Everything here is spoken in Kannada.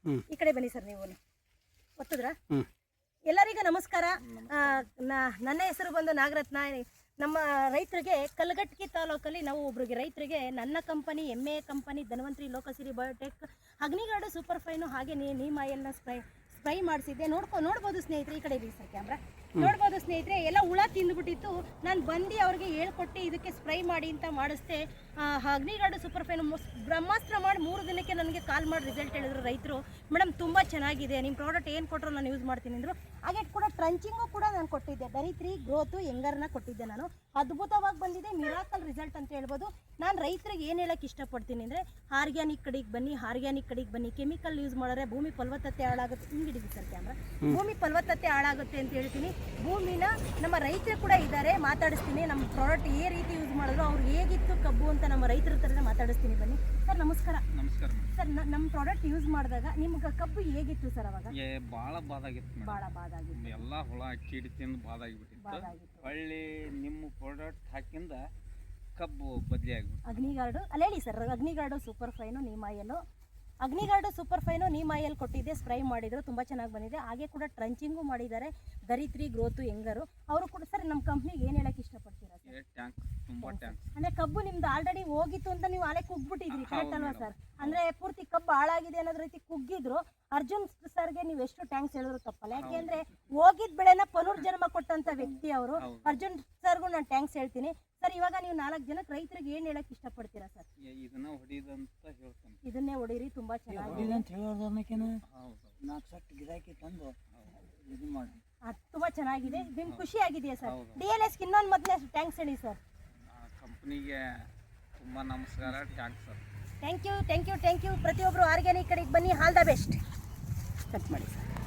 ಈ ಕಡೆ ಬನ್ನಿ ಸರ್. ನೀವು ಒತ್ತಿದ್ರ? ಎಲ್ಲರಿಗೂ ನಮಸ್ಕಾರ. ನನ್ನ ಹೆಸರು ಬಂದು ನಾಗರತ್ನ. ನಮ್ಮ ರೈತರಿಗೆ ಕಲಘಟಗಿ ತಾಲೂಕಲ್ಲಿ ನಾವು ಒಬ್ರಿಗೆ ರೈತರಿಗೆ ನನ್ನ company MA company Dhanvantari Lokasiri biotech Agniguard super fine ಹಾಗೆ ನೀಮ್ ಆಯಿಲ್ನ ಸ್ಪ್ರೈ ಮಾಡಿಸಿದ್ದೆ. ನೋಡ್ಬೋದು ಸ್ನೇಹಿತರೆ, ಈ ಕಡೆ ಇರಿ ಸರ್ ಕ್ಯಾಮ್ರಾ. ನೋಡ್ಬೋದು ಸ್ನೇಹಿತರೆ, ಎಲ್ಲ ಹುಳ ತಿಂದುಬಿಟ್ಟಿತ್ತು. ನಾನು ಬಂದು ಅವ್ರಿಗೆ ಹೇಳ್ಕೊಟ್ಟು ಇದಕ್ಕೆ ಸ್ಪ್ರೈ ಮಾಡಿ ಅಂತ ಮಾಡಿಸ್ದೆ. ಅಗ್ನಿಗಾರ್ಡ್ ಸೂಪರ್ ಫೈನ್ ಬ್ರಹ್ಮಾಸ್ತ್ರ ಮಾಡಿ 3 ದಿನಕ್ಕೆ ನನಗೆ ಕಾಲ್ ಮಾಡಿ ರಿಸಲ್ಟ್ ಹೇಳಿದ್ರು ರೈತರು. ಮೇಡಮ್ ತುಂಬ ಚೆನ್ನಾಗಿದೆ, ನಿಮ್ಮ ಪ್ರಾಡಕ್ಟ್ ಏನು ಕೊಟ್ಟರು ನಾನು ಯೂಸ್ ಮಾಡ್ತೀನಿ ಅಂದರು. ಹಾಗೆ ಕೂಡ ಟ್ರಂಚಿಂಗು ಕೂಡ ನಾನು ಕೊಟ್ಟಿದ್ದೆ. ದರಿತ್ರಿ ಗ್ರೋತು ಎಂಗರ್ನ ಕೊಟ್ಟಿದ್ದೆ ನಾನು. ಅದ್ಭುತವಾಗಿ ಬಂದಿದೆ, ಮಿರಾಕಲ್ ರಿಸಲ್ಟ್ ಅಂತ ಹೇಳ್ಬೋದು. ನಾನು ರೈತರಿಗೆ ಏನು ಹೇಳೋಕ್ಕೆ ಇಷ್ಟಪಡ್ತೀನಿ ಅಂದರೆ, ಆರ್ಗ್ಯಾನಿಕ್ ಕಡೆಗೆ ಬನ್ನಿ. ಕೆಮಿಕಲ್ ಯೂಸ್ ಮಾಡಿದ್ರೆ ಭೂಮಿ ಫಲವತ್ತತೆ ಹಾಳಾಗುತ್ತೆ. ಹಿಂಗಿಡಿದಿ ಸರ್ ಕ್ಯಾಮ್ರಾ. ಭೂಮಿ ಫಲವತ್ತತೆ ಹಾಳಾಗುತ್ತೆ ಅಂತ ಹೇಳ್ತೀನಿ. ಭೂಮಿನ ನಮ್ಮ ರೈತರು ಕೂಡ ಇದ್ದಾರೆ, ಮಾತಾಡಿಸ್ತೀನಿ. ನಮ್ಮ ಪ್ರಾಡಕ್ಟ್ ಏ ರೀತಿ ಯೂಸ್ ಮಾಡಿದ್ರು, ಅವ್ರು ಹೇಗಿತ್ತು ಕಬ್ಬು ಅಂತ ನಮ್ಮ ರೈತರ ಥರನೇ ಮಾತಾಡಿಸ್ತೀನಿ. ಬನ್ನಿ ಸರ್. ನಮಸ್ಕಾರ. ನಮಸ್ಕಾರ ಸರ್. ನಮ್ಮ ಪ್ರಾಡಕ್ಟ್ ಯೂಸ್ ಮಾಡಿದಾಗ ನಿಮ್ಗೆ ಕಬ್ಬು ಹೇಗಿತ್ತು ಸರ್? ಅವಾಗ ಭಾಳ ಬಾದಾಗಿತ್ತು. ಭಾಳ ಬಾದಾಗಿತ್ತು. ಎಲ್ಲ ಹುಳ ಕೀಡಿ ತಿಂದು ಬಾದಾಗಿಬಿಟ್ಟಿತ್ತು. ಹೊಳ್ಳಿ ನಿಮ್ಮ ಪ್ರಾಡಕ್ಟ್ ಹಾಕಿಂದ ಕಬ್ಬು ಬದಲಿ ಆಗಿಬಿಟ್ಟು. ಅಗ್ನಿಗಾರ್ಡು ಅಲ್ಲಿ ಹೇಳಿ sir. Agniguard super fine neem oil. Agniguard super fine neem oil ಕೊಟ್ಟಿದ್ದೆ, ಸ್ಪ್ರೈ ಮಾಡಿದ್ರು, ತುಂಬ ಚೆನ್ನಾಗಿ ಬಂದಿದೆ. ಹಾಗೆ ಕೂಡ ಟ್ರಂಚಿಂಗು ಮಾಡಿದ್ದಾರೆ. ದರಿತ್ರಿ ಗ್ರೋತು ಎಂಗರು ಅವರು ಕೂಡ. ಸರ್, ನಮ್ಮ ಕಂಪ್ನಿಗೆ ಏನು ಹೇಳಕ್ಕೆ ಇಷ್ಟಪಡ್ತೀರಾ ಸರ್? ಅಂದರೆ ಕಬ್ಬು ನಿಮ್ದು ಆಲ್ರೆಡಿ ಹೋಗಿತ್ತು ಅಂತ ನೀವು ಆಲೆ ಕುಗ್ಬಿಟ್ಟಿದ್ರಿ, ಕರೆಕ್ಟ್ ಅಲ್ವಾ ಸರ್? ಅಂದರೆ ಪೂರ್ತಿ ಕಬ್ಬು ಹಾಳಾಗಿದೆ ಅನ್ನೋದ್ ರೀತಿ ಕುಗ್ಗಿದ್ರು. ಅರ್ಜುನ್ ಸರ್ಗೆ ನೀವು ಎಷ್ಟು ಟ್ಯಾಂಕ್ಸ್ ಹೇಳಿದ್ರು ತಪ್ಪಲ್ಲ. ಯಾಕೆಂದ್ರೆ ಹೋಗಿದ್ ಬೆಳೆನ ಪುನರ್ಜನ್ಮ ಕೊಟ್ಟಂತ ವ್ಯಕ್ತಿ ಅವರು. ಅರ್ಜುನ್ ಸರ್ಗೂ ನಾನು ಟ್ಯಾಂಕ್ಸ್ ಹೇಳ್ತೀನಿ. ಸರ್, ಇವಾಗ ನೀವು 4 ಜನಕ್ಕೆ ರೈತರಿಗೆ ಏನು ಹೇಳಕ್ ಇಷ್ಟಪಡ್ತೀರಾ ಸರ್? ಇದನ್ನೇ ಹೊಡೀರಿ, ತುಂಬಾ ಚೆನ್ನಾಗಿದೆ. ತುಂಬಾ ಚೆನ್ನಾಗಿದೆ. ನಿಮ್ಗೆ ಖುಷಿ ಆಗಿದೆಯಾ ಸರ್? DLS ಇನ್ನೊಂದು ಮೊದಲೇ ಟ್ಯಾಂಕ್ಸ್ ಹೇಳಿ ಸರ್. ಕಂಪನಿಗೆ ತುಂಬಾ ನಮಸ್ಕಾರ, ಟ್ಯಾಂಕ್ಸ್ ಸರ್. Thank you. ಪ್ರತಿಯೊಬ್ಬರು ಆರ್ಗ್ಯಾನಿಕ್ ಕಡೆಗೆ ಬನ್ನಿ. All the best. ಕಟ್ ಮಾಡಿ ಸರ್.